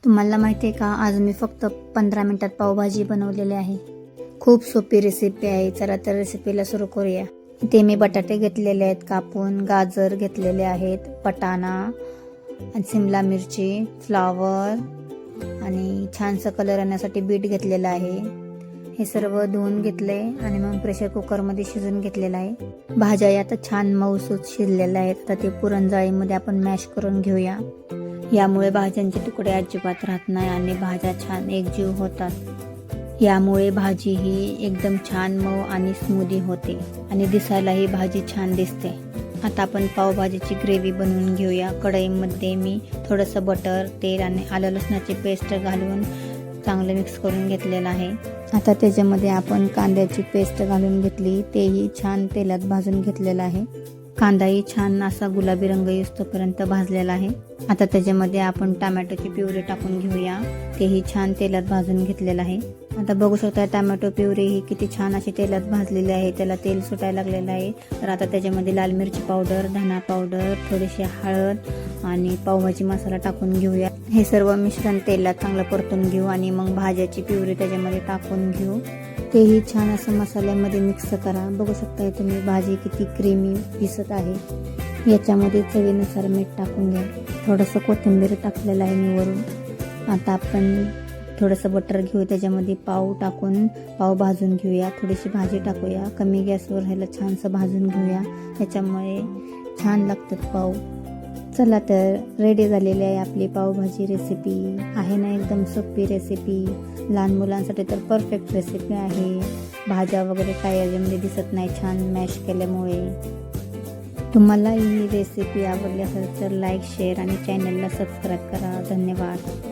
तुम्हाला माहिती आहे का, आज मी फक्त 15 मिनिटात पावभाजी बनवलेली आहे. खूप सोपी रेसिपी आहे. चला तर रेसिपीला सुरू करूया. इथे मी बटाटे घेतलेले आहेत कापून, गाजर घेतलेले आहेत, वटाणा आणि शिमला मिरची, फ्लावर आणि छानसा कलर येण्यासाठी बीट घेतलेला आहे. हे सर्व धुवून घेतले आणि मग प्रेशर कुकरमध्ये शिजून घेतलेलं आहे. भाज्या आता छान मऊसूत शिजलेल्या आहेत. आता ते पुरणजाळीमध्ये आपण मॅश करून घेऊया. यामुळे भाज्यांचे तुकडे अजिबात राहत नाही आणि भाज्या छान एकजीव होतात. यामुळे भाजी ही एकदम छान मऊ आणि स्मूदी होते आणि दिसायलाही भाजी छान दिसते. आता आपण पावभाजीची ग्रेव्ही बनवून घेऊया. कढईमध्ये मी थोडंसं बटर, तेल आणि आलं लसणाची पेस्ट घालून चांगलं मिक्स करून घेतलेलं आहे. आता त्याच्यामध्ये आपण कांद्याची पेस्ट घालून घेतली, तेही छान तेलात भाजून घेतलेलं आहे. कांदाही छान असा गुलाबी रंग येऊस्तोपर्यंत भाजलेला आहे. आता त्याच्यामध्ये आपण टोमॅटोची प्युरी टाकून घेऊया, तेही छान तेलात भाजून घेतलेलं आहे. आता बघू शकता टोमॅटो प्युरी ही किती छान अशी तेलात भाजलेली आहे, त्याला तेल सुटायला लागलेलं आहे. तर आता त्याच्यामध्ये लाल मिरची पावडर, धना पावडर, थोडीशी हळद आणि पावभाजी मसाला टाकून घेऊया. हे सर्व मिश्रण तेलात चांगलं परतून घेऊ आणि मग भाज्याची प्युरी त्याच्यामध्ये टाकून घेऊ. तेही छान असं मसाल्यामध्ये मिक्स करा. बघू शकता तुम्ही भाजी किती क्रीमी दिसत आहे. याच्यामध्ये चवीनुसार मीठ टाकून घ्या. थोडंसं कोथिंबीर टाकलेलं आहे मी वरून. आता आपण थोडंसं बटर घेऊ, त्याच्यामध्ये पाव टाकून पाव भाजून घेऊया. थोडीशी भाजी टाकूया, कमी गॅसवर ह्याला छानसं भाजून घेऊया. याच्यामुळे छान लागतात पाव. चला तर रेडी झालेली आहे आपली पावभाजी रेसिपी. आहे ना एकदम सोपी रेसिपी. लहान मुलांसाठी तर परफेक्ट रेसिपी आहे. भाज्या वगैरे काय याच्यामध्ये दिसत नाही छान मॅश केल्यामुळे. तुम्हाला ही रेसिपी आवडली असेल तर लाईक, शेअर आणि चॅनलला सबस्क्राईब करा. धन्यवाद.